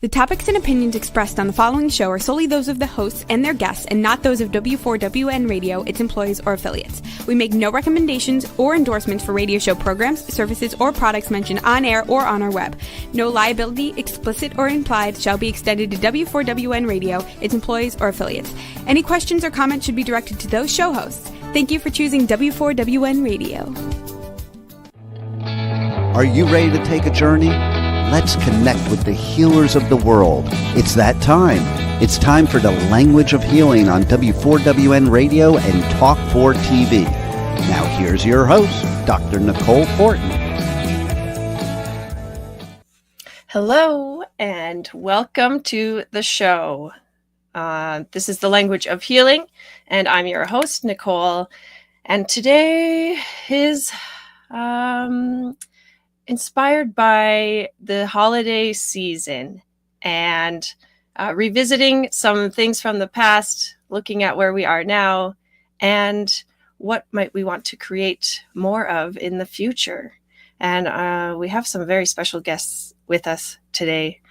The topics and opinions expressed on the following show are solely those of the hosts and their guests and not those of W4WN Radio, its employees, or affiliates. We make no recommendations or endorsements for radio show programs, services, or products mentioned on air or on our web. No liability, explicit or implied, shall be extended to W4WN Radio, its employees, or affiliates. Any questions or comments should be directed to those show hosts. Thank you for choosing W4WN Radio. Are you ready to take a journey? Let's connect with the healers of the world. It's that time. It's time for the Language of Healing on W4WN Radio and Talk4 TV. Now here's your host, Dr. Nicole Fortin. Hello and welcome to the show. This is the Language of Healing and I'm your host, Nicole. And today is inspired by the holiday season and revisiting some things from the past, looking at where we are now, and what might we want to create more of in the future. And we have some very special guests with us today.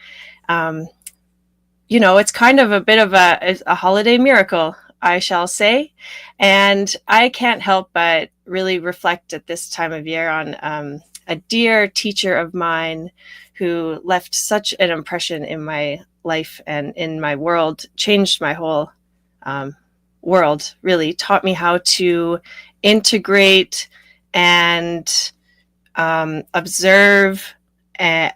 It's kind of a bit of a holiday miracle, I shall say. And I can't help but really reflect at this time of year on a dear teacher of mine who left such an impression in my life and in my world, changed my whole world, really taught me how to integrate and observe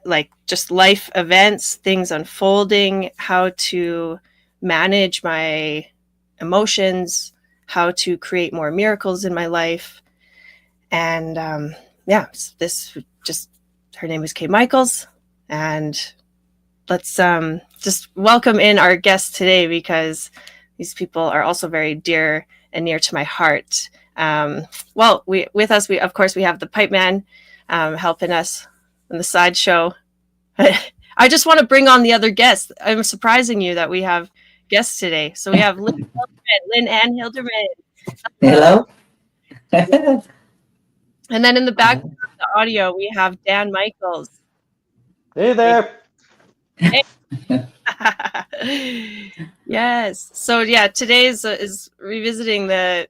like just life events, things unfolding, how to manage my emotions, how to create more miracles in my life. And her name is Kay Michaels, and let's just welcome in our guests today because these people are also very dear and near to my heart. With us, we have the Pipe Man helping us in the sideshow. I just want to bring on the other guests. I'm surprising you that we have guests today. So we have Lynn Ann Hilderman. Hello. And then in the background of the audio, we have Dan Michaels. Hey there. Hey. Yes. So yeah, today is revisiting the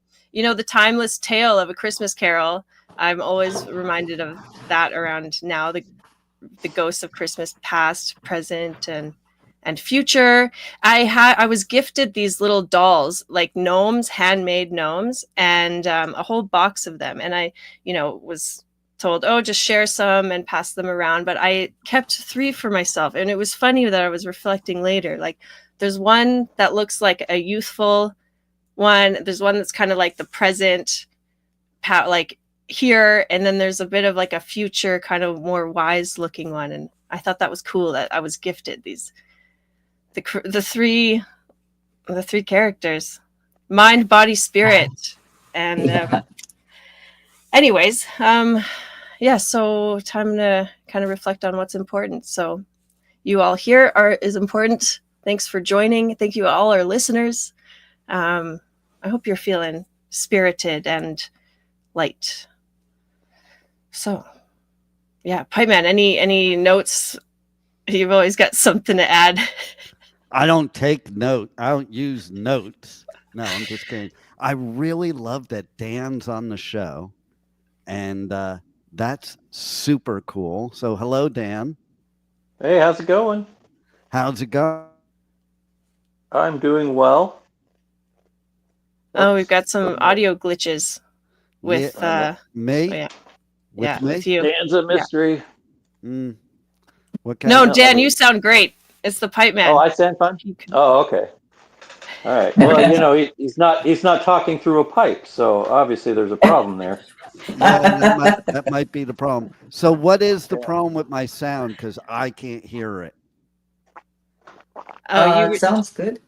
timeless tale of A Christmas Carol. I'm always reminded of that around now, the ghosts of Christmas past, present, and future. I was gifted these little dolls, like gnomes, handmade gnomes, and a whole box of them. And I, was told, just share some and pass them around. But I kept 3 for myself. And it was funny that I was reflecting later. Like there's one that looks like a youthful one. There's one that's kind of like the present, like here. And then there's a bit of like a future, kind of more wise looking one. And I thought that was cool that I was gifted these. The three characters, mind, body, spirit. And anyways, so time to kind of reflect on what's important. So you all here is important. Thanks for joining. Thank you all our listeners. I hope you're feeling spirited and light. So yeah, Pipe Man, any notes? You've always got something to add. I don't take note. I don't use notes. No, I'm just kidding. I really love that Dan's on the show, and that's super cool. So hello, Dan. Hey, how's it going? How's it going? I'm doing well. Oh, we've got some audio glitches with me. Oh, yeah. With me? With you. Dan's a mystery. Yeah. Dan, you sound great. It's the Pipe Man. Oh, I sound fun? Oh, okay. All right. Well, he's not talking through a pipe, so obviously there's a problem there. Yeah, that might be the problem. So what is the problem with my sound? Because I can't hear it. It sounds good.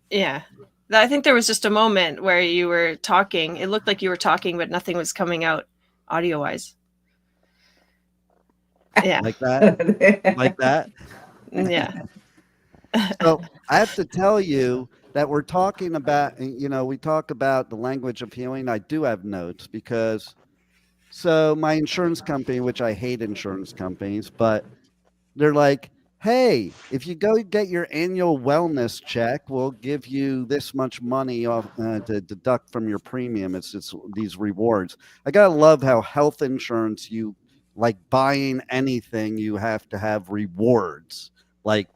Yeah. I think there was just a moment where you were talking. It looked like you were talking, but nothing was coming out audio-wise. Yeah. Like that? Like that? Yeah. So I have to tell you that we're talking about, we talk about the language of healing. I do have notes because, so my insurance company, which I hate insurance companies, but they're like, hey, if you go get your annual wellness check, we'll give you this much money off to deduct from your premium. It's these rewards. I gotta love how health insurance, you like buying anything, you have to have rewards, like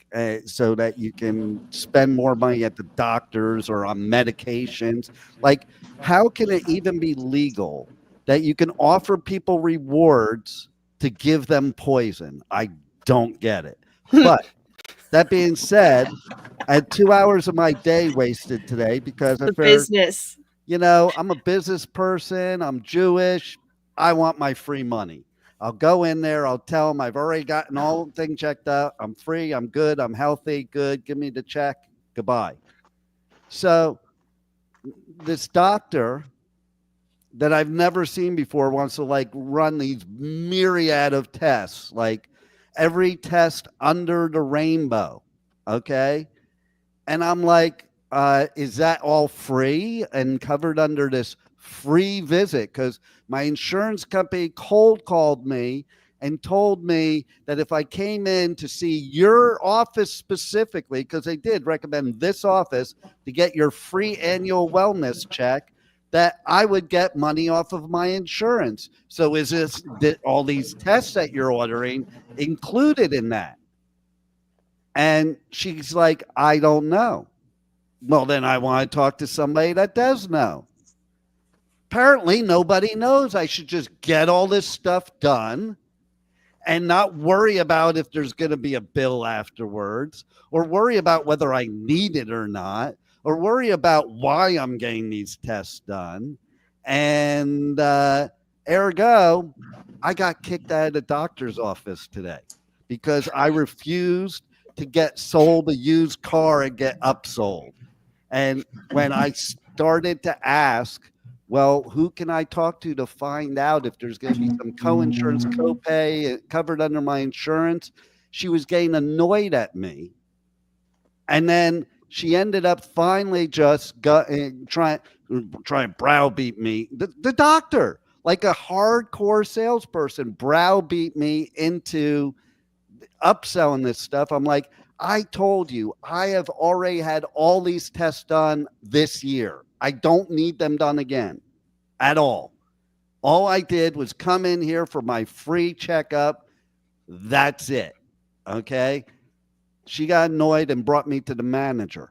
so that you can spend more money at the doctors or on medications. Like, how can it even be legal that you can offer people rewards to give them poison? I don't get it. But that being said, I had 2 hours of my day wasted today because I The figured, business. I'm a business person. I'm Jewish. I want my free money. I'll go in there. I'll tell them I've already gotten all the thing checked out. I'm free. I'm good. I'm healthy. Good. Give me the check. Goodbye. So this doctor that I've never seen before wants to like run these myriad of tests, like every test under the rainbow. Okay. And I'm like, is that all free and covered under this free visit? Because my insurance company cold called me and told me that if I came in to see your office specifically, because they did recommend this office to get your free annual wellness check, that I would get money off of my insurance. So is this all these tests that you're ordering included in that? And she's like, I don't know. Well, then I want to talk to somebody that does know. Apparently, nobody knows. I should just get all this stuff done and not worry about if there's going to be a bill afterwards, or worry about whether I need it or not, or worry about why I'm getting these tests done. And ergo, I got kicked out of the doctor's office today because I refused to get sold a used car and get upsold. And when I started to ask, well, who can I talk to find out if there's going to be some co-insurance copay covered under my insurance, she was getting annoyed at me. And then she ended up finally just trying to browbeat me. The doctor, like a hardcore salesperson, browbeat me into upselling this stuff. I'm like, I told you, I have already had all these tests done this year. I don't need them done again at all. All I did was come in here for my free checkup. That's it. Okay. She got annoyed and brought me to the manager.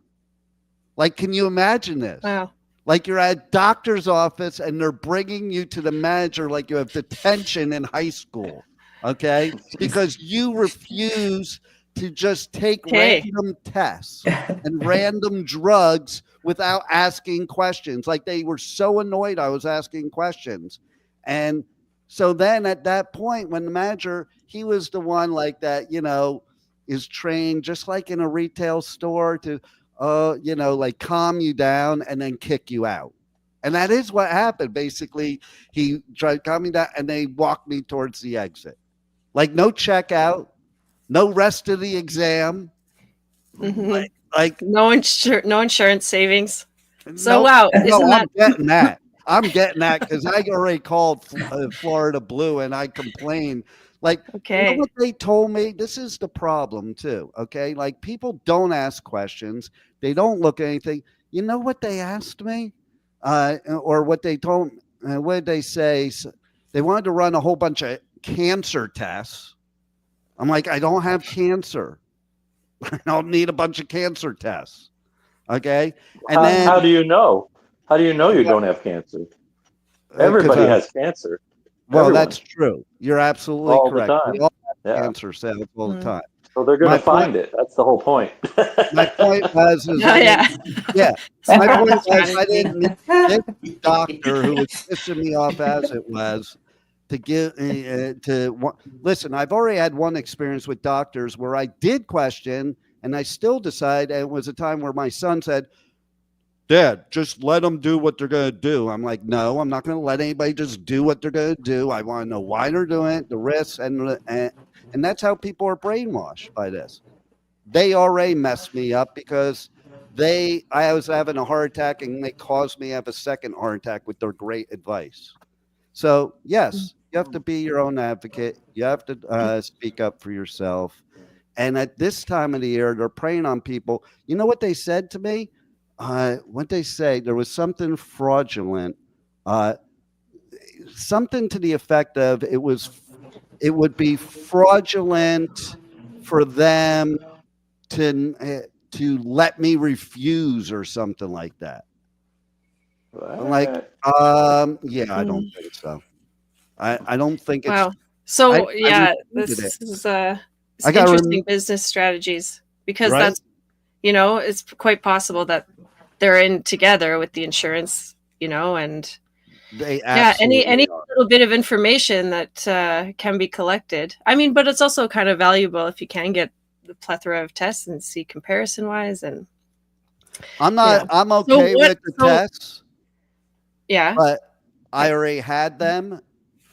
Like, can you imagine this? Wow. Like you're at a doctor's office and they're bringing you to the manager like you have detention in high school. Okay. Because you refuse to just take random tests and random drugs without asking questions. Like they were so annoyed I was asking questions. And so then at that point, when the manager, he was the one like that, is trained just like in a retail store to, like calm you down and then kick you out. And that is what happened. Basically, he tried to calm me down and they walked me towards the exit. Like no checkout, no rest of the exam. Mm-hmm. Like no insurance savings. So no, wow, isn't that? I'm getting that. I'm getting that because I already called Florida Blue and I complained. Like, okay, you know what they told me? This is the problem too. Okay, like people don't ask questions. They don't look at anything. You know what they asked me, or what they told? What did they say? They wanted to run a whole bunch of cancer tests. I'm like, I don't have cancer. I don't need a bunch of cancer tests. Okay. And then how do you know? How do you know you don't have cancer? Everybody has cancer. Well, Everyone. that's true. You're absolutely all correct. The time. We all have cancer cells all the time. So they're going to find it. That's the whole point. My point was, My point was, I didn't need this doctor who was pissing me off as it was to give listen. I've already had one experience with doctors where I did question, and I still decide. And it was a time where my son said, "Dad, just let them do what they're going to do." I'm like, no, I'm not going to let anybody just do what they're going to do. I want to know why they're doing it, the risks, and that's how people are brainwashed by this. They already messed me up because I was having a heart attack and they caused me to have a second heart attack with their great advice. So yes, you have to be your own advocate. You have to speak up for yourself. And at this time of the year, they're preying on people. You know what they said to me? What they say, there was something fraudulent, something to the effect of it would be fraudulent for them to let me refuse or something like that. I'm like, yeah, I don't think so. I don't think it's Wow. So I this is I got interesting business strategies, because Right? that's, you know, it's quite possible that they're in together with the insurance, you know, and They any absolutely are. little bit of information that can be collected. I mean, but it's also kind of valuable if you can get the plethora of tests and see comparison wise. And I'm okay with the tests, yeah, but I already had them,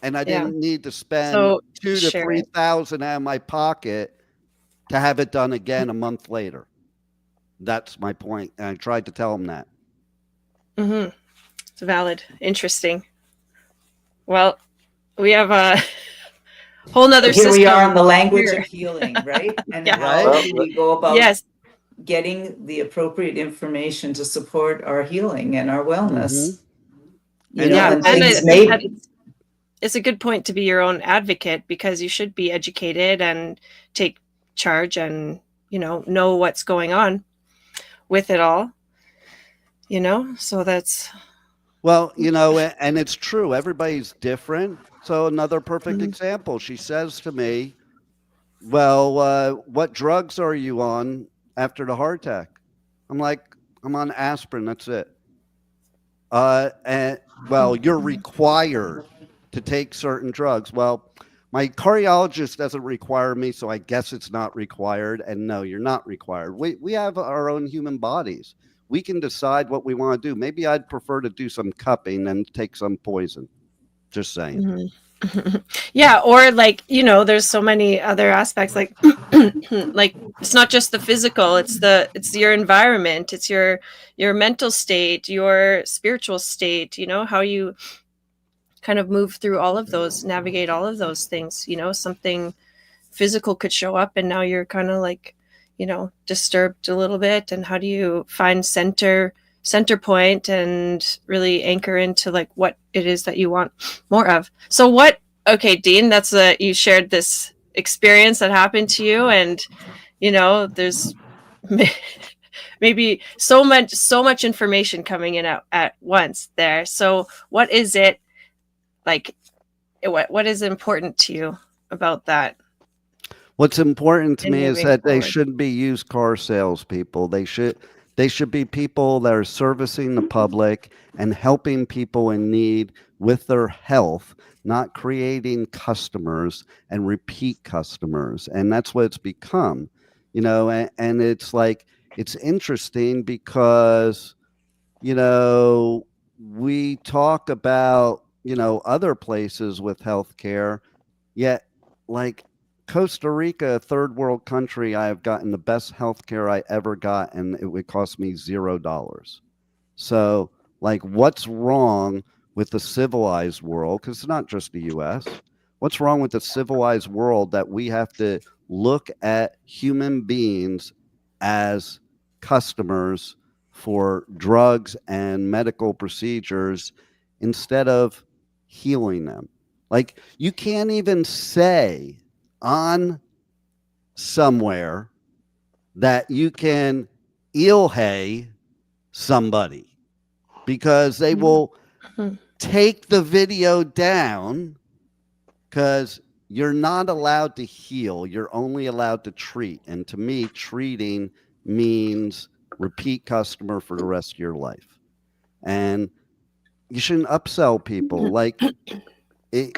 and I didn't need to spend So $2,000 to share it. $3,000 out of my pocket to have it done again a month later. That's my point, and I tried to tell them that. Mm-hmm. It's valid. Interesting. Well, we have a whole nother Here system. we are on the language here. of healing, right? And Yeah. how Right. do we go about Yes. getting the appropriate information to support our healing and our wellness? You And know, yeah, and and things I may think that it's a good point to be your own advocate, because you should be educated and take charge and, you know what's going on with it all, you know? So that's, Well, you know, and it's true. Everybody's different. So another perfect Mhm. example. She says to me, "Well, what drugs are you on after the heart attack?" I'm like, "I'm on aspirin. That's it." And well, you're required to take certain drugs. Well, my cardiologist doesn't require me, so I guess it's not required. And no, you're not required. We have our own human bodies. We can decide what we want to do. Maybe I'd prefer to do some cupping than take some poison. Just saying. Mhm. Yeah, or like, you know, there's so many other aspects, like like it's not just the physical, it's your environment, it's your mental state, your spiritual state, you know, how you kind of move through all of those, navigate all of those things, you know, something physical could show up and now you're kind of like, you know, disturbed a little bit, and how do you find center point and really anchor into like what it is that you want more of. So what, okay, Dean, that's you shared this experience that happened to you, and you know, there's maybe so much information coming in at once there. So what is it like, what is important to you about that? What's important to And me is moving that they forward. shouldn't be used car salespeople. They should be people that are servicing the public and helping people in need with their health, not creating customers and repeat customers. And that's what it's become, you know, and it's like, it's interesting because, you know, we talk about, you know, other places with healthcare, yet like Costa Rica, a third world country, I have gotten the best healthcare I ever got, and it would cost me $0. So, like, what's wrong with the civilized world? Because it's not just the U.S. What's wrong with the civilized world that we have to look at human beings as customers for drugs and medical procedures instead of healing them? Like, you can't even say on somewhere that you can ilhe somebody, because they will take the video down, because you're not allowed to heal. You're only allowed to treat. And to me, treating means repeat customer for the rest of your life. And you shouldn't upsell people. Like, it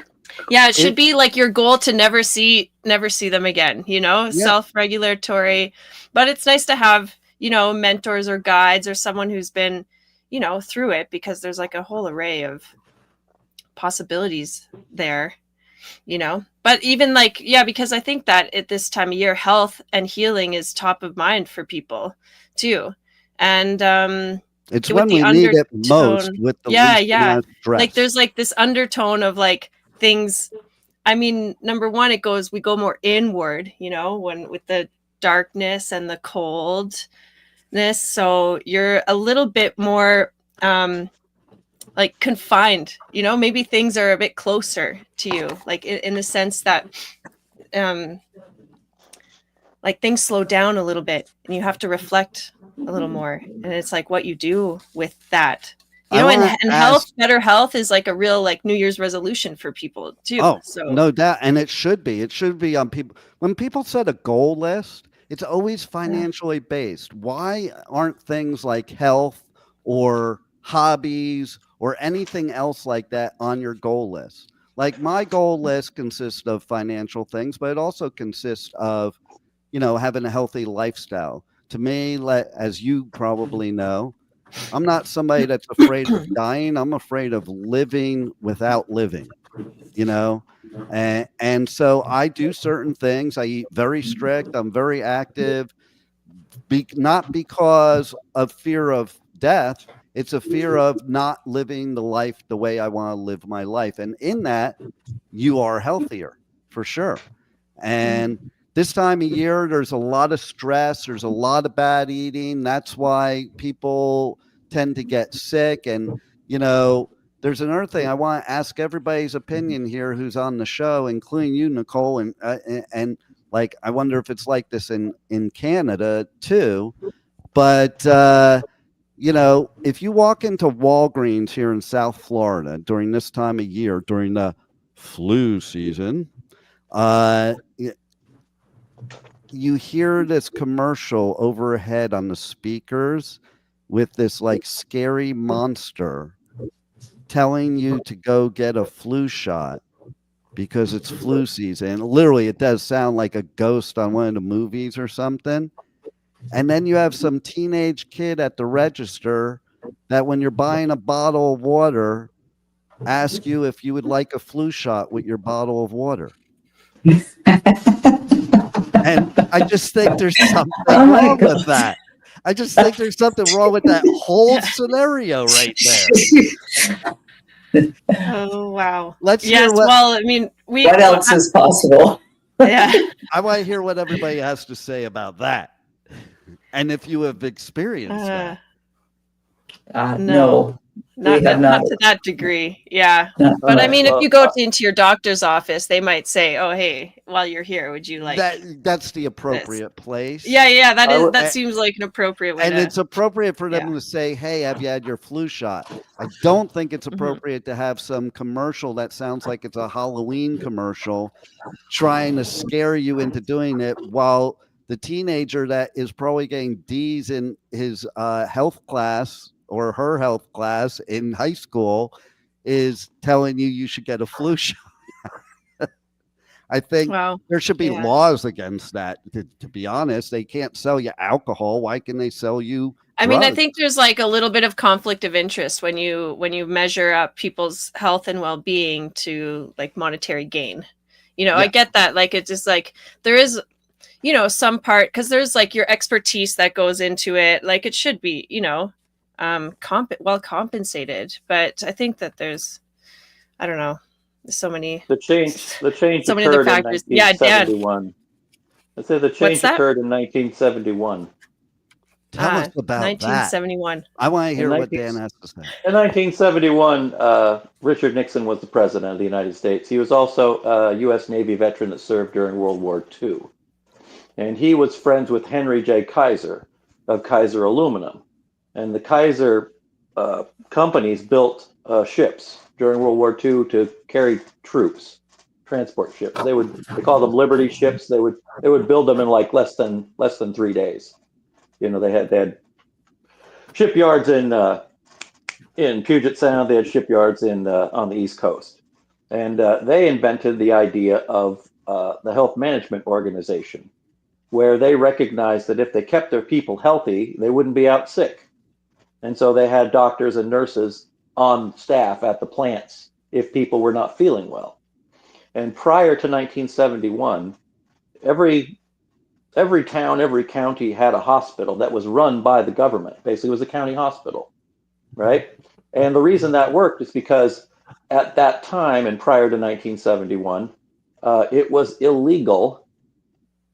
should be like your goal to never see them again, you know. Self-regulatory, but it's nice to have, you know, mentors or guides or someone who's been, you know, through it, because there's like a whole array of possibilities there, you know. But even like, because I think that at this time of year, health and healing is top of mind for people too. And it's when we need it most, with the least amount of stress. like there's like this undertone of like things I mean, number one, we go more inward, you know, when with the darkness and the coldness. So you're a little bit more like confined, you know, maybe things are a bit closer to you, like in the sense that like things slow down a little bit and you have to reflect a little more. And it's like what you do with that. You know, and health, better health is like a real like New Year's resolution for people too. Oh, so no doubt. And it should be. It should be on people. When people set a goal list, it's always financially based. Why aren't things like health or hobbies or anything else like that on your goal list? Like my goal list consists of financial things, but it also consists of, you know, having a healthy lifestyle. To me, as you probably know, I'm not somebody that's afraid of dying. I'm afraid of living without living, you know? And so I do certain things. I eat very strict. I'm very active, not because of fear of death. It's a fear of not living the life the way I want to live my life. And in that, you are healthier for sure. And this time of year, there's a lot of stress. There's a lot of bad eating. That's why people tend to get sick. And, you know, there's another thing I want to ask everybody's opinion here who's on the show, including you, Nicole. And like, I wonder if it's like this in Canada too. But, you know, if you walk into Walgreens here in South Florida during this time of year, during the flu season, you hear this commercial overhead on the speakers with this like scary monster telling you to go get a flu shot because it's flu season. Literally, it does sound like a ghost on one of the movies or something. And then you have some teenage kid at the register that when you're buying a bottle of water, ask you if you would like a flu shot with your bottle of water. And I just think there's something wrong with that. I just think there's something wrong with that whole scenario right there. Oh wow! Let's hear well, I mean, what else is possible? Yeah, I want to hear what everybody has to say about that, and if you have experienced that. No. Not to that degree. Yeah. But I mean, if you go into your doctor's office, they might say, oh, hey, while you're here, would you like that's the appropriate place. Yeah. That seems like an appropriate way. And it's appropriate for them to say, hey, have you had your flu shot? I don't think it's appropriate to have some commercial that sounds like it's a Halloween commercial trying to scare you into doing it while the teenager that is probably getting D's in his health class or her health class in high school is telling you should get a flu shot. I think there should be laws against that. To be honest, they can't sell you alcohol. Why can they sell you I mean, I think there's like a little bit of conflict of interest when you measure up people's health and well-being to like monetary gain. You know, I get that. Like, it's just like there is, you know, some part because there's like your expertise that goes into it. Like it should be, you know, well compensated. But I think that there's, I don't know, there's so many. The change so many other factors. Yeah, Dan. I say the change occurred in 1971. Tell us about 1971. That. I want to hear what Dan has to say. In 1971, Richard Nixon was the president of the United States. He was also a U.S. Navy veteran that served during World War II. And he was friends with Henry J. Kaiser of Kaiser Aluminum. And the Kaiser companies built ships during World War II to carry troops, transport ships. They call them Liberty ships. They would build them in like less than 3 days. You know, they had shipyards in Puget Sound. They had shipyards on the East Coast, and they invented the idea of the Health Management Organization, where they recognized that if they kept their people healthy, they wouldn't be out sick, and so they had doctors and nurses on staff at the plants if people were not feeling well. And prior to 1971, every town, every county had a hospital that was run by the government. Basically, it was a county hospital, right? And the reason that worked is because at that time and prior to 1971, it was illegal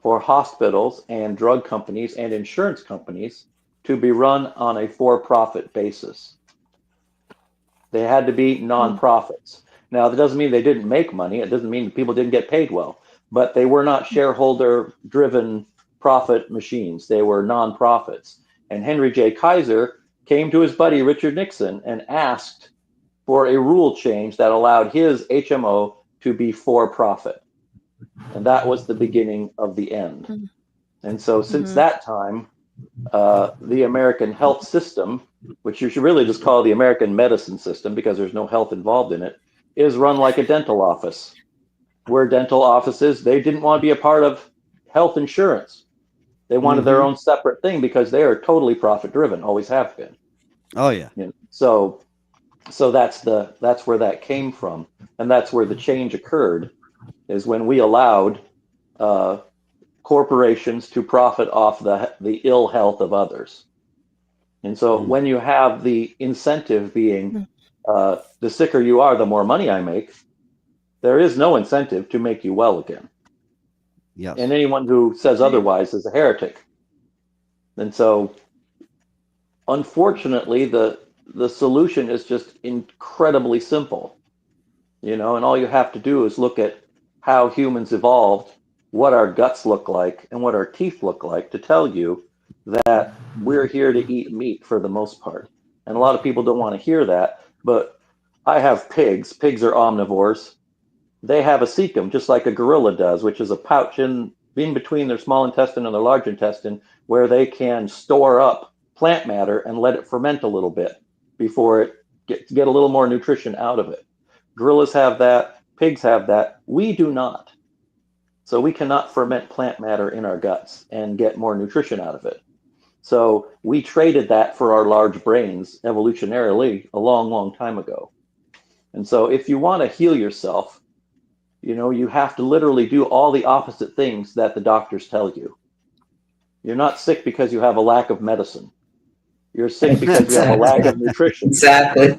for hospitals and drug companies and insurance companies to be run on a for-profit basis. They had to be nonprofits. Now, that doesn't mean they didn't make money. It doesn't mean people didn't get paid well, but they were not shareholder-driven profit machines. They were nonprofits. And Henry J. Kaiser came to his buddy Richard Nixon and asked for a rule change that allowed his HMO to be for-profit. And that was the beginning of the end. And so since that time, the American health system, which you should really just call the American medicine system because there's no health involved in it, is run like a dental office. Where dental offices, they didn't want to be a part of health insurance. They wanted their own separate thing because they are totally profit driven, always have been. Oh yeah. You know, so that's where that came from, and that's where the change occurred, is when we allowed corporations to profit off the ill health of others. And so when you have the incentive being the sicker you are, the more money I make, there is no incentive to make you well again. Yes. And anyone who says otherwise is a heretic. And so, unfortunately, the solution is just incredibly simple, you know, and all you have to do is look at how humans evolved, what our guts look like, and what our teeth look like to tell you that we're here to eat meat for the most part. And a lot of people don't want to hear that, but I have pigs. Pigs are omnivores. They have a cecum, just like a gorilla does, which is a pouch in between their small intestine and their large intestine, where they can store up plant matter and let it ferment a little bit before it get a little more nutrition out of it. Gorillas have that. Pigs have that. We do not. So we cannot ferment plant matter in our guts and get more nutrition out of it. So we traded that for our large brains evolutionarily a long, long time ago. And so if you want to heal yourself, you know, you have to literally do all the opposite things that the doctors tell you. You're not sick because you have a lack of medicine. You're sick because you have a lack of nutrition. Exactly.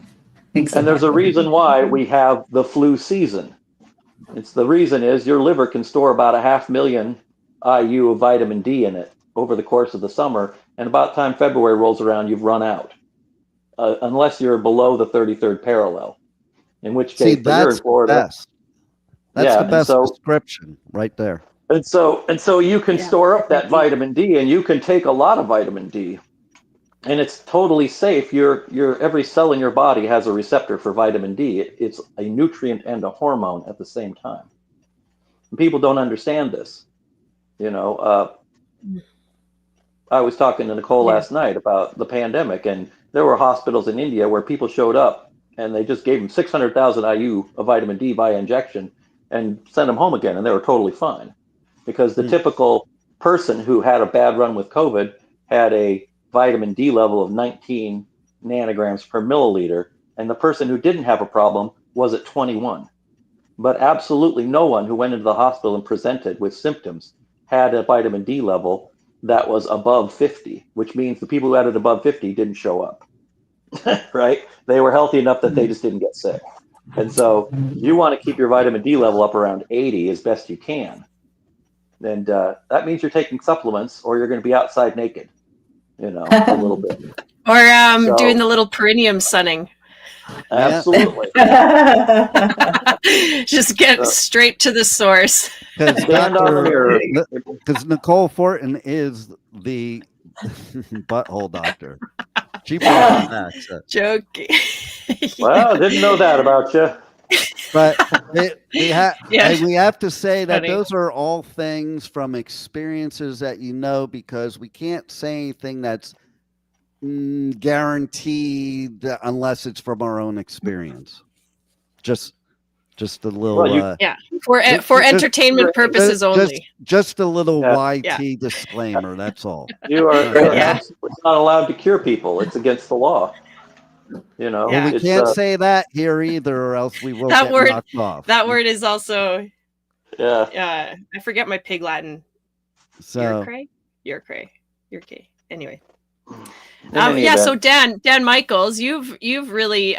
And there's a reason why we have the flu season. The reason is your liver can store about 500,000 IU of vitamin D in it over the course of the summer, and about the time February rolls around, you've run out, unless you're below the 33rd parallel, in which case, but you're in Florida. That's the best description right there. And so you can store up that vitamin D, and you can take a lot of vitamin D, and it's totally safe. Your every cell in your body has a receptor for vitamin D. It's a nutrient and a hormone at the same time. And people don't understand this. You know, I was talking to Nicole last night about the pandemic, and there were hospitals in India where people showed up and they just gave them 600,000 IU of vitamin D by injection and sent them home again, and they were totally fine. Because the typical person who had a bad run with COVID had a vitamin D level of 19 nanograms per milliliter, and the person who didn't have a problem was at 21. But absolutely no one who went into the hospital and presented with symptoms had a vitamin D level that was above 50, which means the people who had it above 50 didn't show up, right? They were healthy enough that they just didn't get sick. And so you want to keep your vitamin D level up around 80 as best you can. And that means you're taking supplements, or you're going to be outside naked, you know, a little bit. Or doing the little perineum sunning. Absolutely. Just get straight to the source. Because Nicole Fortin is the butthole doctor. She brought that accent. Joking. Well, didn't know that about you. But we have to say that Funny. those are all things from experiences that you know, because we can't say anything that's guaranteed unless it's from our own experience. Just a little for entertainment purposes only. Just a little YT disclaimer, that's all. You are it's not allowed to cure people. It's against the law. You know, well, we can't say that here either, or else we will get knocked off. That word is also I forget my pig Latin. So You're cray. Anyway. So Dan Michaels, you've really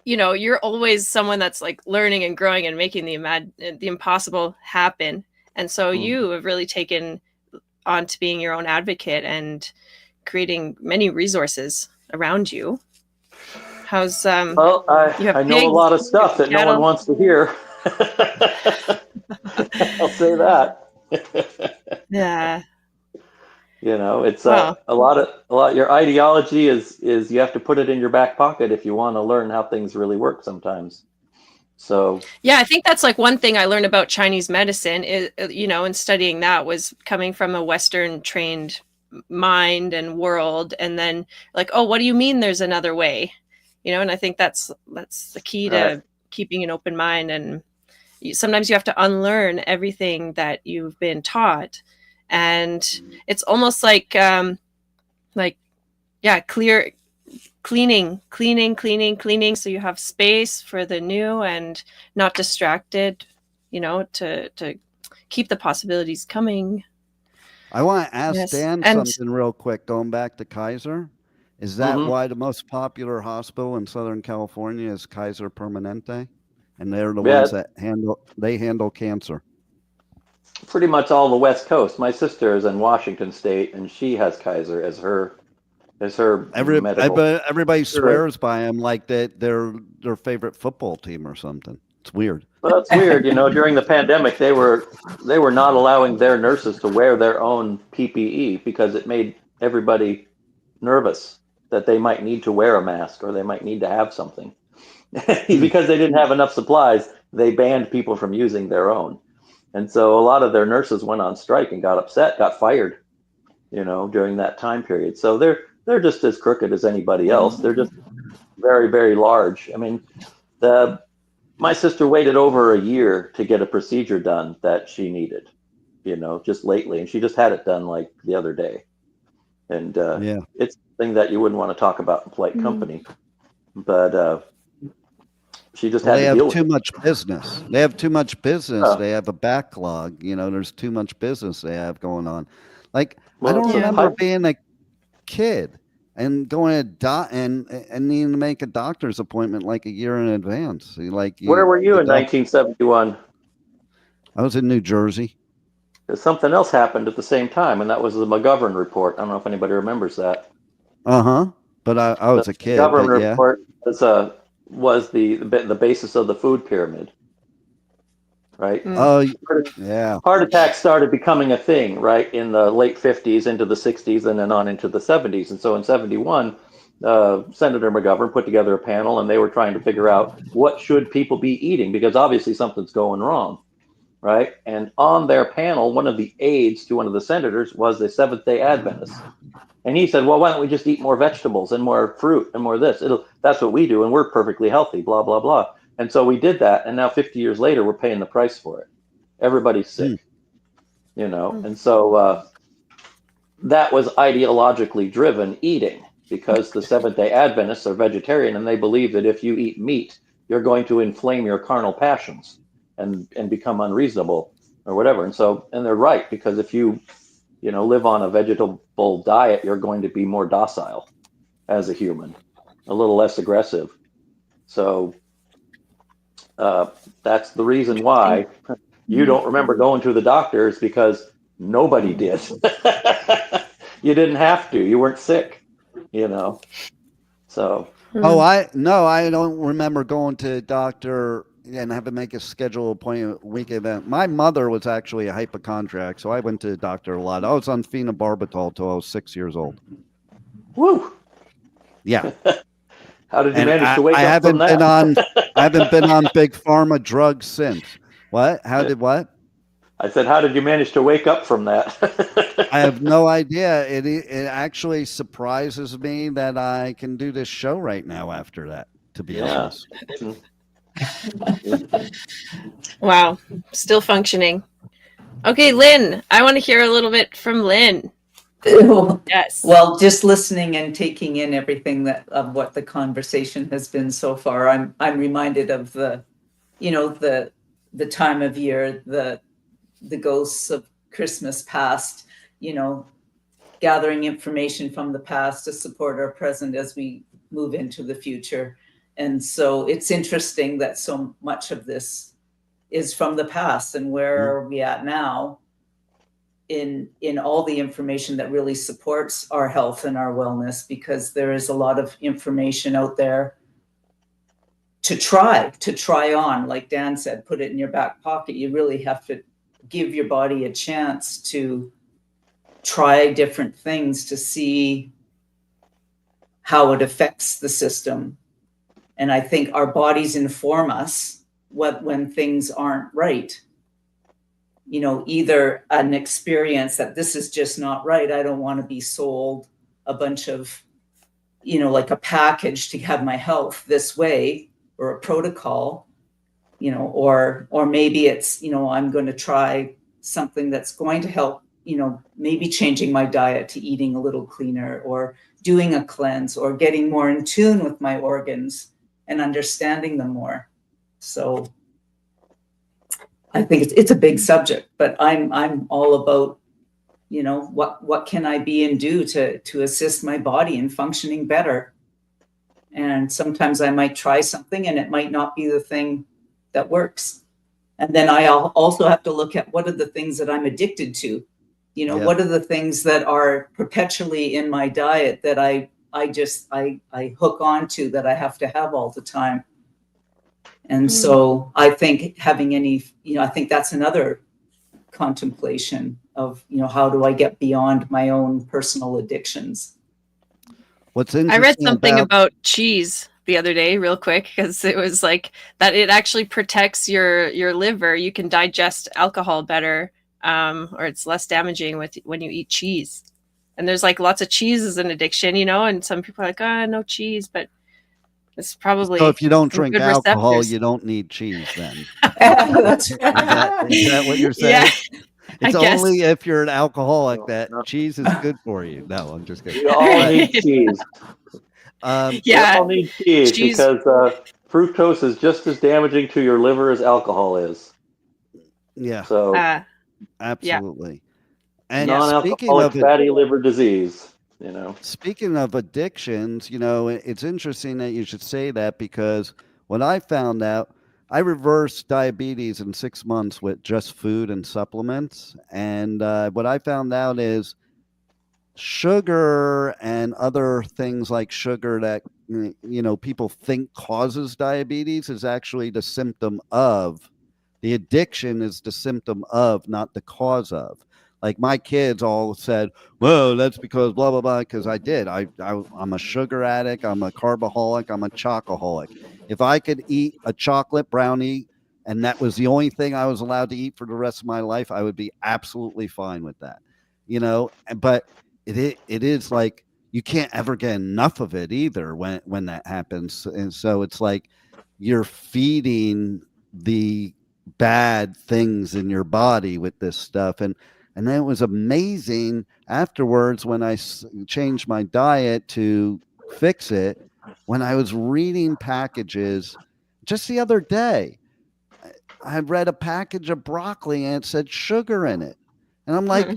you're always someone that's like learning and growing and making the impossible happen. And so you have really taken on to being your own advocate and creating many resources around you. How's Well, you have I know a pigs, lot of stuff that no one cattle. wants to hear. I'll say that. Yeah. It's Wow. a lot. Your ideology is you have to put it in your back pocket if you want to learn how things really work sometimes. So Yeah, I think that's like one thing I learned about Chinese medicine is, in studying that, was coming from a Western trained mind and world, and then like, oh, what do you mean there's another way? And I think that's the key right. to keeping an open mind. And sometimes you have to unlearn everything that you've been taught, and it's almost like yeah, cleaning, so you have space for the new and not distracted, to keep the possibilities coming. I want to ask Yes. Dan And something real quick, going back to Kaiser. Is that Mhm. why the most popular hospital in Southern California is Kaiser Permanente? And they're the Yeah, ones that handle cancer. pretty much all the West Coast. My sister is in Washington State, and she has Kaiser as her medical. Everybody Sure. swears by them like that they're their favorite football team or something. It's weird. Well, that's weird. During the pandemic, they were not allowing their nurses to wear their own PPE because it made everybody nervous that they might need to wear a mask or they might need to have something. Because they didn't have enough supplies, they banned people from using their own. And so a lot of their nurses went on strike and got upset, got fired, during that time period. So they're just as crooked as anybody else. They're just very, very large. I mean, my sister waited over a year to get a procedure done that she needed, just lately, and she just had it done like the other day. And Yeah. it's something that you wouldn't want to talk about in polite company, but she just Well, had they to have deal with too it. much business. They have too much business. Oh. They have a backlog. There's too much business they have going on. Like, I Well, don't it's a remember pipe- being a kid and going to and needing to make a doctor's appointment like a year in advance. Where were you the in doc- 1971? I was in New Jersey. Something else happened at the same time, and that was the McGovern report. I don't know if anybody remembers that. But I was a kid. McGovern But yeah. report was the basis of the food pyramid, right? Oh, yeah. Heart attacks started becoming a thing, right, in the late 50s into the 60s and then on into the 70s. And so in 71, Senator McGovern put together a panel, and they were trying to figure out what should people be eating, because obviously something's going wrong, right? And on their panel, one of the aides to one of the senators was a Seventh-day Adventist. And he said, well, why don't we just eat more vegetables and more fruit and more this? That's what we do, and we're perfectly healthy, blah, blah, blah. And so we did that, and now 50 years later, we're paying the price for it. Everybody's sick, And so that was ideologically driven eating, because the Seventh-day Adventists are vegetarian, and they believe that if you eat meat, you're going to inflame your carnal passions and become unreasonable or whatever. And they're right, because if you live on a vegetable diet, you're going to be more docile as a human, a little less aggressive. So that's the reason why you don't remember going to the doctor, is because nobody did. You didn't have to. You weren't sick, So. Oh, I don't remember going to the doctor and have to make a scheduled appointment week event. My mother was actually a hypochondriac, so I went to the doctor a lot. I was on phenobarbital till I was 6 years old. Woo! Yeah. How did you And manage to wake up from that? I haven't been on big pharma drugs since. What? How did what? I said, how did you manage to wake up from that? I have no idea. It actually surprises me that I can do this show right now after that, to be honest. Wow, still functioning. Okay, Lynn, I want to hear a little bit from Lynn. Yes. Well, just listening and taking in everything of what the conversation has been so far, I'm reminded of the time of year, the ghosts of Christmas past, gathering information from the past to support our present as we move into the future. And so it's interesting that so much of this is from the past, and where are we at now in all the information that really supports our health and our wellness, because there is a lot of information out there to try on. Like Dan said, put it in your back pocket. You really have to give your body a chance to try different things to see how it affects the system. And I think our bodies inform us when things aren't right. You know, either an experience that this is just not right. I don't want to be sold a bunch of, you know, like a package to have my health this way, or a protocol, you know, or maybe it's, you know, I'm going to try something that's going to help, you know, maybe changing my diet to eating a little cleaner, or doing a cleanse, or getting more in tune with my organs and understanding them more. So I think it's a big subject, but I'm all about, you know, what can I be and do to assist my body in functioning better. And sometimes I might try something and it might not be the thing that works. And then I also have to look at what are the things that I'm addicted to. You know, what are the things that are perpetually in my diet that I hook onto, that I have to have all the time. And so I think I think that's another contemplation of, you know, how do I get beyond my own personal addictions? What's interesting, I read something about cheese the other day, real quick, because it was like that it actually protects your liver. You can digest alcohol better, or it's less damaging when you eat cheese. And there's like lots of cheese is an addiction, you know, and some people are like, no cheese, but it's probably. So if you don't drink alcohol, receptors. you don't need cheese then. That's Is that what you're saying? Yeah, It's I guess. only if you're an alcoholic that No. cheese is good for you. No, I'm just kidding. We all need cheese. We all need cheese because fructose is just as damaging to your liver as alcohol is. Yeah. So absolutely. And non-alcoholic fatty liver disease. You know, speaking of addictions, you know, it's interesting that you should say that, because when I found out, I reversed diabetes in 6 months with just food and supplements. And what I found out is sugar and other things like sugar that, you know, people think causes diabetes is actually the symptom of. The addiction is the symptom of, not the cause of. Like my kids all said, well, that's because blah, blah, blah, because I did. I'm a sugar addict. I'm a carboholic. I'm a chocoholic. If I could eat a chocolate brownie and that was the only thing I was allowed to eat for the rest of my life, I would be absolutely fine with that. You know, but it is like you can't ever get enough of it either when that happens. And so it's like you're feeding the bad things in your body with this stuff. And then it was amazing afterwards when I changed my diet to fix it. When I was reading packages just the other day, I read a package of broccoli and it said sugar in it. And I'm like,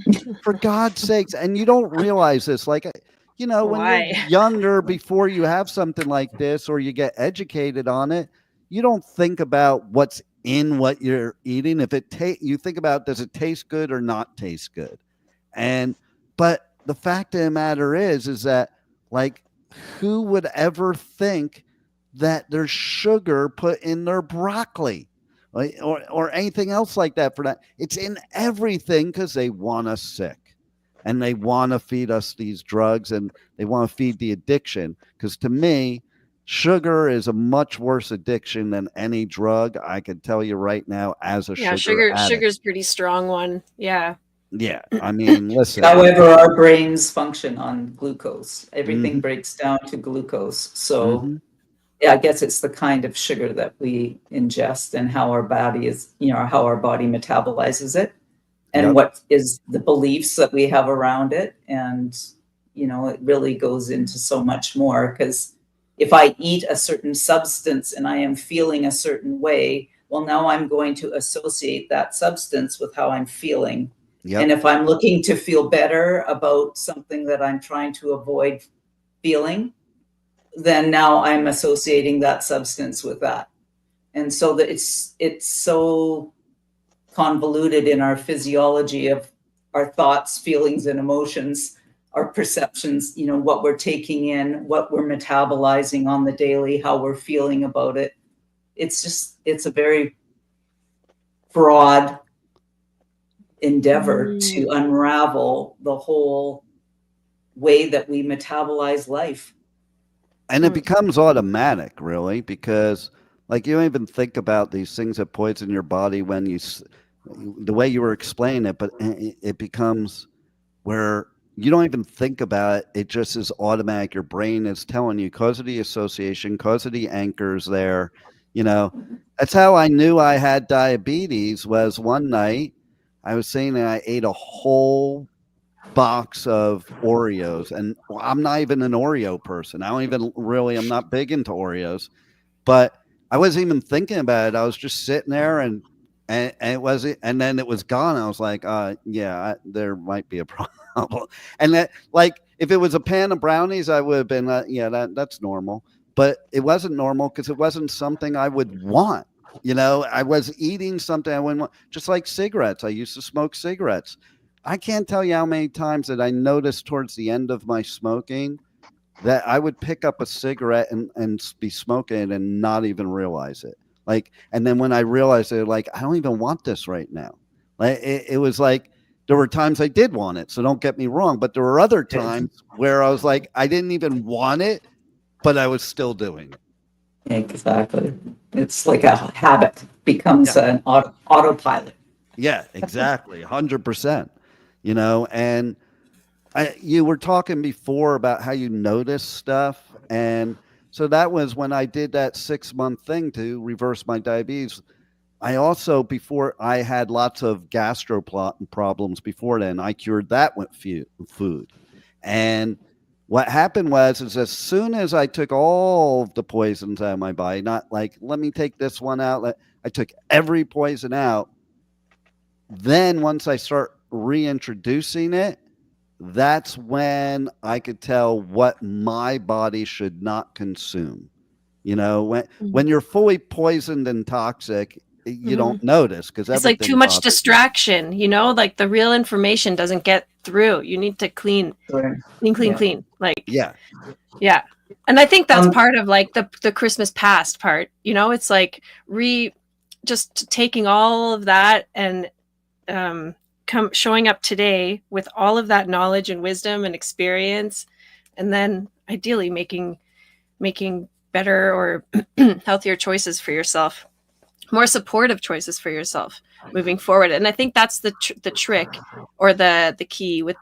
for God's sakes. And you don't realize this. Like, you know, when you're younger, before you have something like this or you get educated on it, you don't think about what's in what you're eating. If you think about, does it taste good or not taste good? But the fact of the matter is that, like, who would ever think that there's sugar put in their broccoli or anything else like that? For that, it's in everything because they want us sick and they want to feed us these drugs and they want to feed the addiction. Because to me, sugar is a much worse addiction than any drug. I can tell you right now, as a sugar addict. Sugar's pretty strong one. Yeah. Yeah. I mean, listen. However, our brains function on glucose. Everything breaks down to glucose. So yeah, I guess it's the kind of sugar that we ingest and how our body is, you know, how our body metabolizes it and what is the beliefs that we have around it. And, you know, it really goes into so much more, because if I eat a certain substance and I am feeling a certain way, well, now I'm going to associate that substance with how I'm feeling. And if I'm looking to feel better about something that I'm trying to avoid feeling, then now I'm associating that substance with that. And so that it's so convoluted in our physiology of our thoughts, feelings, and emotions, our perceptions, you know, what we're taking in, what we're metabolizing on the daily, how we're feeling about it. It's a very broad endeavor to unravel the whole way that we metabolize life. And it becomes automatic, really, because like you don't even think about these things that poison your body when the way you were explaining it, but it becomes where you don't even think about it. It just is automatic. Your brain is telling you because of the association, because of the anchors there. You know, that's how I knew I had diabetes. Was one night I was saying that I ate a whole box of Oreos, and I'm not even an Oreo person. I'm not big into Oreos, but I wasn't even thinking about it. I was just sitting there and then it was gone. I was like, there might be a problem. And that, like, if it was a pan of brownies, I would have been, that's normal. But it wasn't normal because it wasn't something I would want. You know, I was eating something I wouldn't want, just like cigarettes. I used to smoke cigarettes. I can't tell you how many times that I noticed towards the end of my smoking that I would pick up a cigarette and be smoking it and not even realize it. Like, and then when I realized it, like, I don't even want this right now. Like, it was like, there were times I did want it. So don't get me wrong. But there were other times where I was like, I didn't even want it, but I was still doing it. Exactly. It's like a habit, becomes an autopilot. Yeah, exactly. 100%. You know, and you were talking before about how you notice stuff. And so that was when I did that 6-month thing to reverse my diabetes. I also, before I had lots of gastro problems before then, I cured that with food. And what happened is as soon as I took all of the poisons out of my body, not like, let me take this one out. I took every poison out. Then once I start reintroducing it, that's when I could tell what my body should not consume. You know, when you're fully poisoned and toxic, you don't notice because it's like too much distraction. You know, like the real information doesn't get through. You need to clean. Like yeah. And I think that's part of like the Christmas past part. You know, it's like just taking all of that and showing up today with all of that knowledge and wisdom and experience, and then ideally making better or healthier choices for yourself, more supportive choices for yourself moving forward. And I think that's the trick or the key with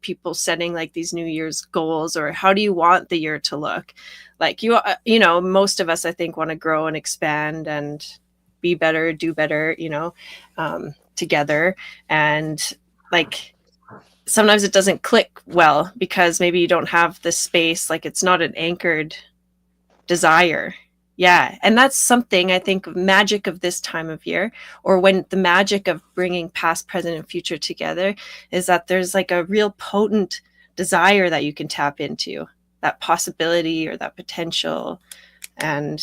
people setting like these New Year's goals, or how do you want the year to look like? Most of us, I think, want to grow and expand and be better, do better, together. And like sometimes it doesn't click well because maybe you don't have the space, like it's not an anchored desire. Yeah. And that's something I think magic of this time of year, or when the magic of bringing past, present, and future together, is that there's like a real potent desire that you can tap into, that possibility or that potential. And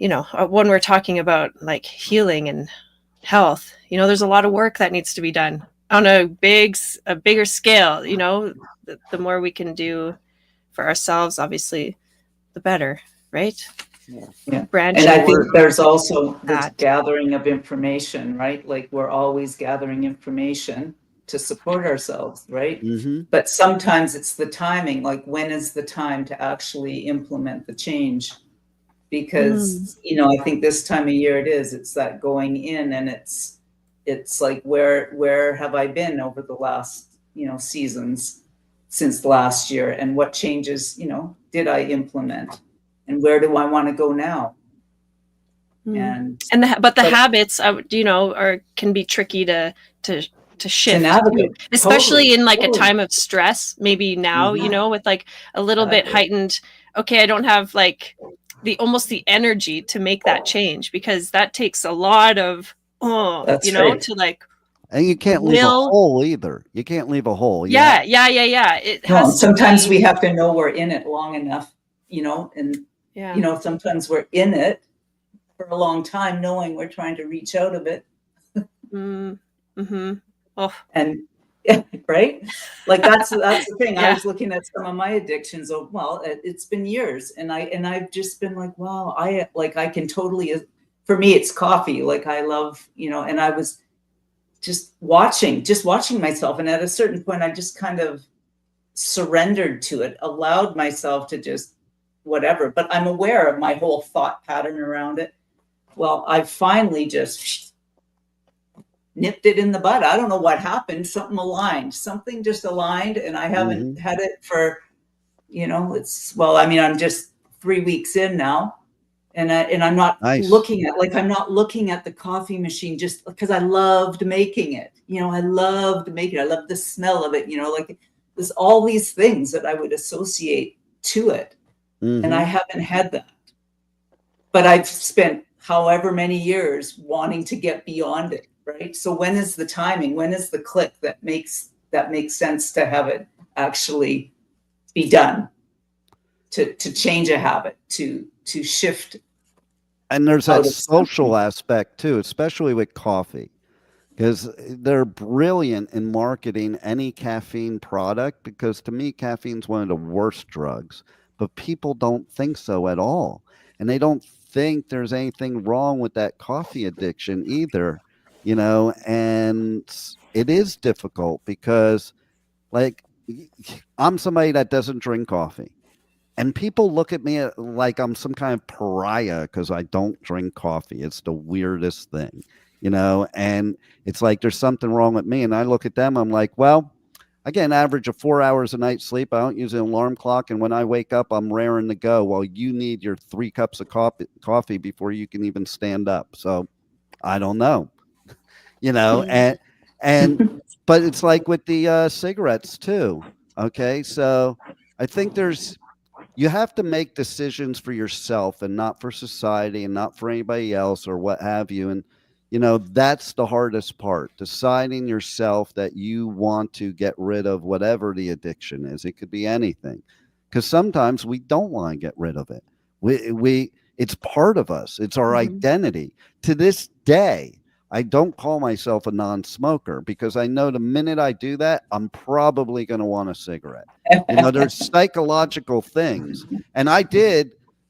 when we're talking about like healing and health, there's a lot of work that needs to be done on a bigger scale. The more we can do for ourselves, obviously the better, right? Yeah. And I think there's also this gathering of information, right? Like we're always gathering information to support ourselves, right? Mm-hmm. But sometimes it's the timing, like when is the time to actually implement the change? Because I think this time of year it's that going in, and it's like where have I been over the last seasons since last year, and what changes did I implement, and where do I want to go now? But the habits can be tricky to shift, especially in like a time of stress. Maybe now with like a little bit heightened. Okay, I don't have like the energy to make that change, because that takes a lot of to like And you can't leave a hole either. You can't leave a hole. Yeah. It No, has to sometimes be, we have to know we're in it long enough, and sometimes we're in it for a long time, knowing we're trying to reach out of it. Mm-hmm. Oh. And right, like that's the thing. I was looking at some of my addictions. Oh, well, it's been years, and I've just been like, wow, I can totally. For me, it's coffee. Like I love, and I was just watching myself, and at a certain point, I just kind of surrendered to it, allowed myself to just whatever. But I'm aware of my whole thought pattern around it. Well, I finally just nipped it in the bud. I don't know what happened. Something just aligned, and I haven't had it for, I'm just 3 weeks in now, and I'm not looking at the coffee machine just because I loved making it. I loved I loved the smell of it. Like there's all these things that I would associate to it, and I haven't had that. But I've spent however many years wanting to get beyond it. Right. So when is the timing? When is the click that makes sense to have it actually be done? To change a habit, to shift. And there's that social aspect too, especially with coffee, because they're brilliant in marketing any caffeine product, because to me, caffeine's one of the worst drugs, but people don't think so at all. And they don't think there's anything wrong with that coffee addiction either. And it is difficult because, like, I'm somebody that doesn't drink coffee, and people look at me like I'm some kind of pariah because I don't drink coffee. It's the weirdest thing, and it's like there's something wrong with me. And I look at them, I'm like, well, I get an average of 4 hours a night sleep. I don't use an alarm clock. And when I wake up, I'm raring to go. Well, you need your 3 cups of coffee before you can even stand up. So I don't know. And but it's like with the cigarettes too. Okay. So I think you have to make decisions for yourself and not for society and not for anybody else or what have you. And, that's the hardest part, deciding yourself that you want to get rid of whatever the addiction is. It could be anything, because sometimes we don't want to get rid of it. It's part of us. It's our identity. To this day, I don't call myself a non-smoker because I know the minute I do that, I'm probably going to want a cigarette. There's psychological things. And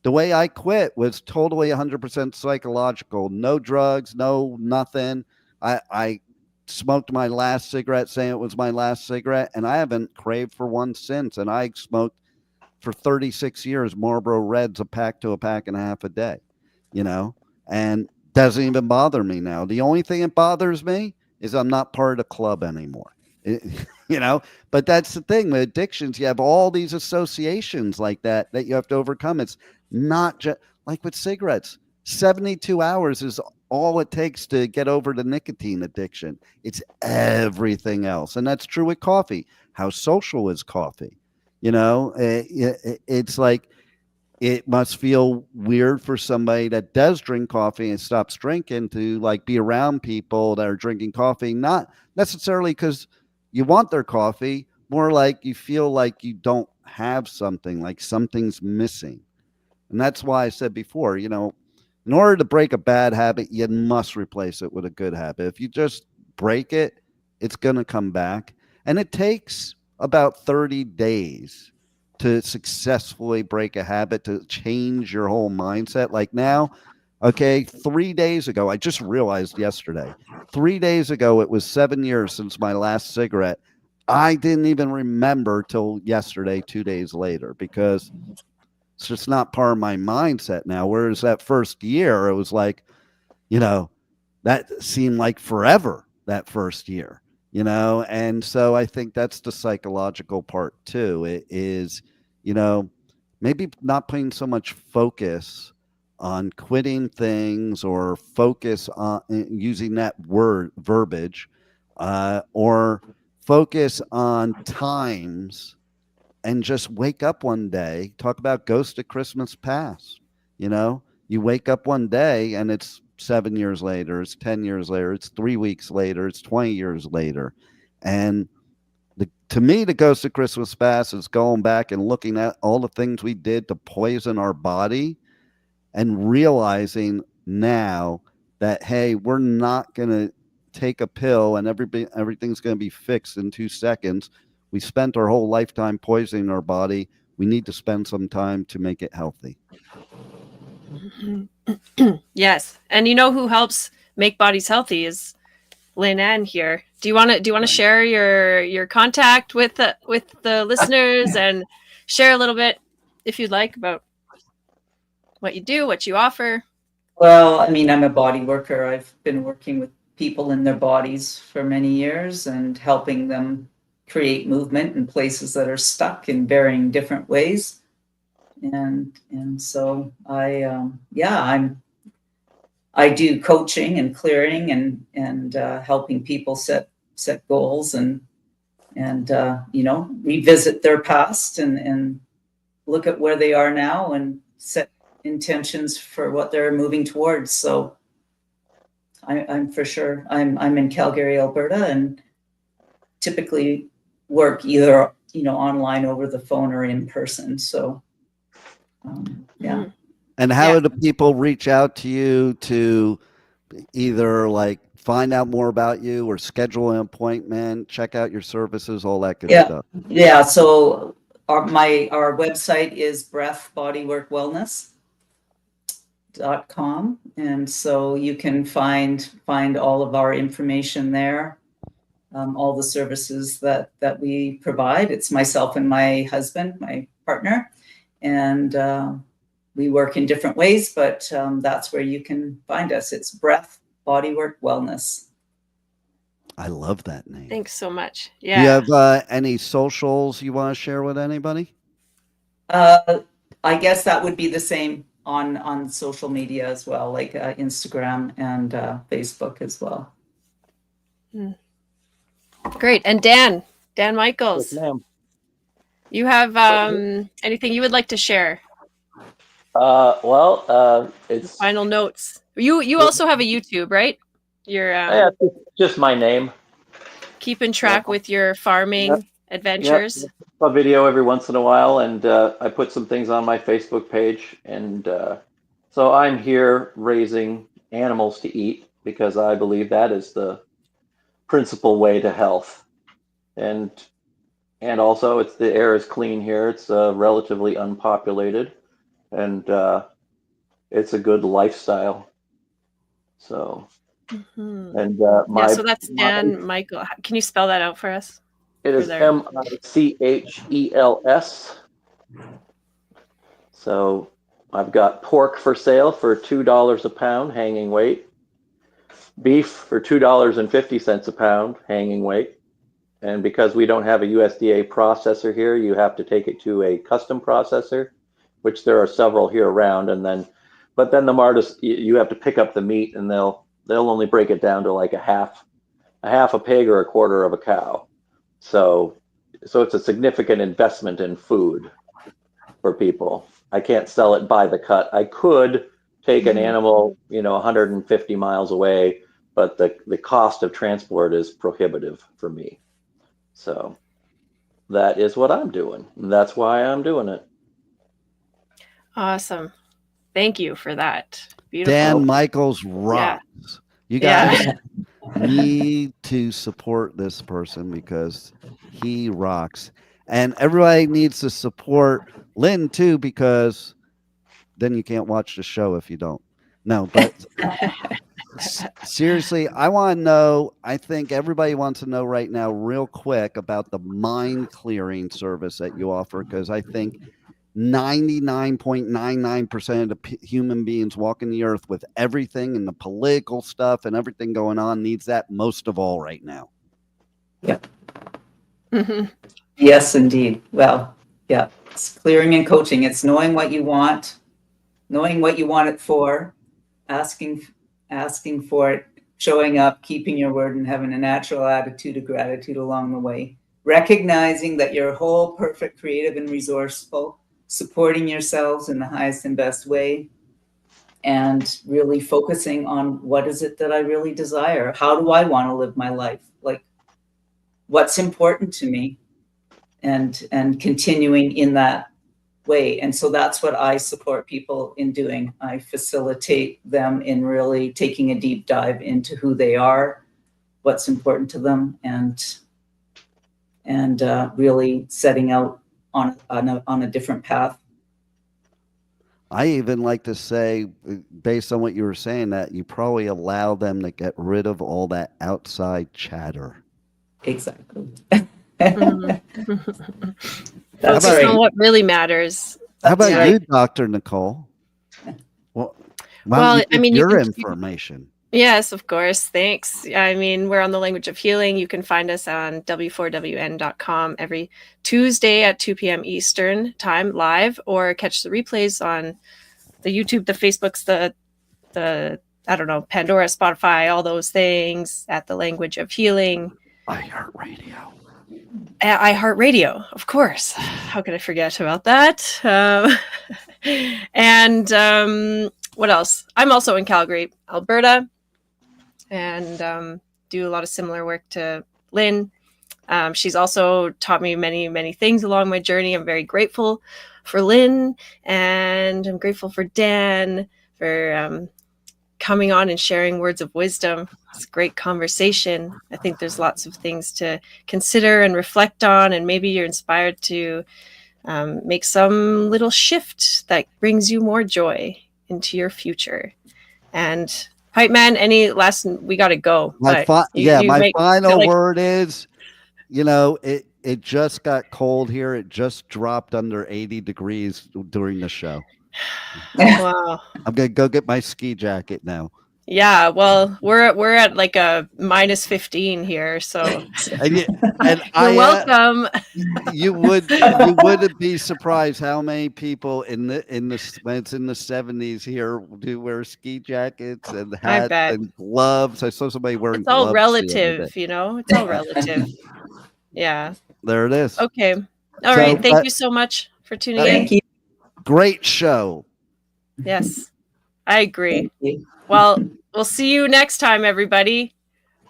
the way I quit was totally 100% psychological. No drugs, no nothing. I smoked my last cigarette saying it was my last cigarette, and I haven't craved for one since. And I smoked for 36 years Marlboro Reds, a pack to a pack and a half a day, and doesn't even bother me now. The only thing that bothers me is I'm not part of the club anymore. But that's the thing with addictions. You have all these associations like that you have to overcome. It's not just like with cigarettes. 72 hours is all it takes to get over the nicotine addiction. It's everything else. And that's true with coffee. How social is coffee? It's like, it must feel weird for somebody that does drink coffee and stops drinking to like be around people that are drinking coffee, not necessarily because you want their coffee, more like you feel like you don't have something, like something's missing. And that's why I said before, in order to break a bad habit, you must replace it with a good habit. If you just break it, it's going to come back. And it takes about 30 days to successfully break a habit, to change your whole mindset. Like now, 3 days ago, I just realized yesterday, 3 days ago, it was 7 years since my last cigarette. I didn't even remember till yesterday, 2 days later, because it's just not part of my mindset now. Whereas that first year, it was like, that seemed like forever, that first year, and so I think that's the psychological part too. It is, maybe not putting so much focus on quitting things or focus on using that verbiage, or focus on times and just wake up one day. Talk about Ghost of Christmas Past. You wake up one day and it's 7 years later, it's 10 years later, it's 3 weeks later, it's 20 years later. And to me, the ghost of Christmas past is going back and looking at all the things we did to poison our body and realizing now that, hey, we're not going to take a pill and everything's going to be fixed in 2 seconds. We spent our whole lifetime poisoning our body. We need to spend some time to make it healthy. Yes. And you know who helps make bodies healthy is Lynn Ann here. Do you want to share your contact with the listeners and share a little bit, if you'd like, about what you do, what you offer? Well, I mean, I'm a body worker. I've been working with people in their bodies for many years and helping them create movement in places that are stuck in varying different ways. And so I do coaching and clearing and helping people set goals and revisit their past and look at where they are now and set intentions for what they're moving towards. So I'm for sure I'm in Calgary, Alberta, and typically work either online, over the phone, or in person. So yeah. And how do people reach out to you to either like find out more about you or schedule an appointment, check out your services, all that good stuff? Yeah. So our website is breathbodyworkwellness.com, and so you can find all of our information there, all the services that we provide. It's myself and my husband, my partner, and we work in different ways, but that's where you can find us. It's Breath Bodywork Wellness. I love that name. Thanks so much. Yeah. Do you have any socials you want to share with anybody? I guess that would be the same on social media as well, like Instagram and Facebook as well. Great. And Dan Michaels, Yes, ma'am. you have anything you would like to share? It's Final notes. You also have a YouTube, right? You're it's just my name. keeping track with your farming adventures. Yep. A video every once in a while, and I put some things on my Facebook page, and so I'm here raising animals to eat because I believe that is the principal way to health, and also the air is clean here. It's relatively unpopulated, and it's a good lifestyle. So, and so that's Dan Michael. Can you spell that out for us? It is Michels. So I've got pork for sale for $2 a pound, hanging weight. Beef for $2.50 a pound, hanging weight. And because we don't have a USDA processor here, you have to take it to a custom processor, which there are several here around. But then the martis, you have to pick up the meat, and they'll only break it down to like a half a pig or a quarter of a cow. So it's a significant investment in food for people. I can't sell it by the cut. I could take an animal, 150 miles away, but the cost of transport is prohibitive for me. So that is what I'm doing. And that's why I'm doing it. Awesome. Thank you for that. Beautiful. Dan Michaels rocks. Yeah. You guys need to support this person because he rocks. And everybody needs to support Lynn too, because then you can't watch the show if you don't. No, but seriously, I want to know, I think everybody wants to know right now real quick about the mind clearing service that you offer, because I think 99.99% of the human beings walking the earth with everything and the political stuff and everything going on needs that most of all right now. Yep. Mm-hmm. Yes, indeed. Well, yeah, it's clearing and coaching. It's knowing what you want it for, asking for it, showing up, keeping your word, and having a natural attitude of gratitude along the way. Recognizing that you're whole, perfect, creative, and resourceful, supporting yourselves in the highest and best way, and really focusing on what is it that I really desire? How do I want to live my life? Like, what's important to me, and continuing in that way. And so that's what I support people in doing. I facilitate them in really taking a deep dive into who they are, what's important to them, and really setting out on a different path. I even like to say, based on what you were saying, that you probably allow them to get rid of all that outside chatter. Exactly. Focus That's about right. on what really matters. How about That's you, right. Dr. Nicole? Well, Well, I mean, you your can- information. Yes, of course. Thanks. I mean, we're on the Language of Healing. You can find us on w4wn.com every Tuesday at 2 p.m. Eastern time live, or catch the replays on the YouTube, the Facebooks, the I don't know, Pandora, Spotify, all those things at the Language of Healing. iHeartRadio. iHeartRadio, of course. How could I forget about that? And what else? I'm also in Calgary, Alberta, and do a lot of similar work to Lynn. She's also taught me many, many things along my journey. I'm very grateful for Lynn, and I'm grateful for Dan for coming on and sharing words of wisdom. It's a great conversation. I think there's lots of things to consider and reflect on, and maybe you're inspired to make some little shift that brings you more joy into your future. And Hype Man, any last? We got to go. My but my final like- word is, it just got cold here. It just dropped under 80 degrees during the show. Wow. I'm gonna go get my ski jacket now. Yeah. Well, we're at like a minus 15 here, so And you're I, welcome. you wouldn't be surprised how many people when it's in the 70s here do wear ski jackets and hats bet. and gloves. I saw somebody wearing It's all gloves the other relative, day. It's all relative. Yeah. There it is. Okay. All So, right. Thank you so much for tuning in. Thank you. Great show. Yes, I agree. Thank you. Well, we'll see you next time, everybody.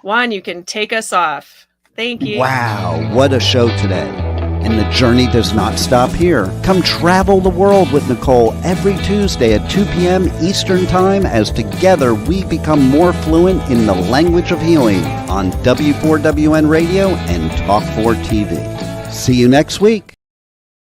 Juan, you can take us off. Thank you. Wow, what a show today. And the journey does not stop here. Come travel the world with Nicole every Tuesday at 2 p.m. Eastern Time as together we become more fluent in the language of healing on W4WN Radio and Talk4 TV. See you next week.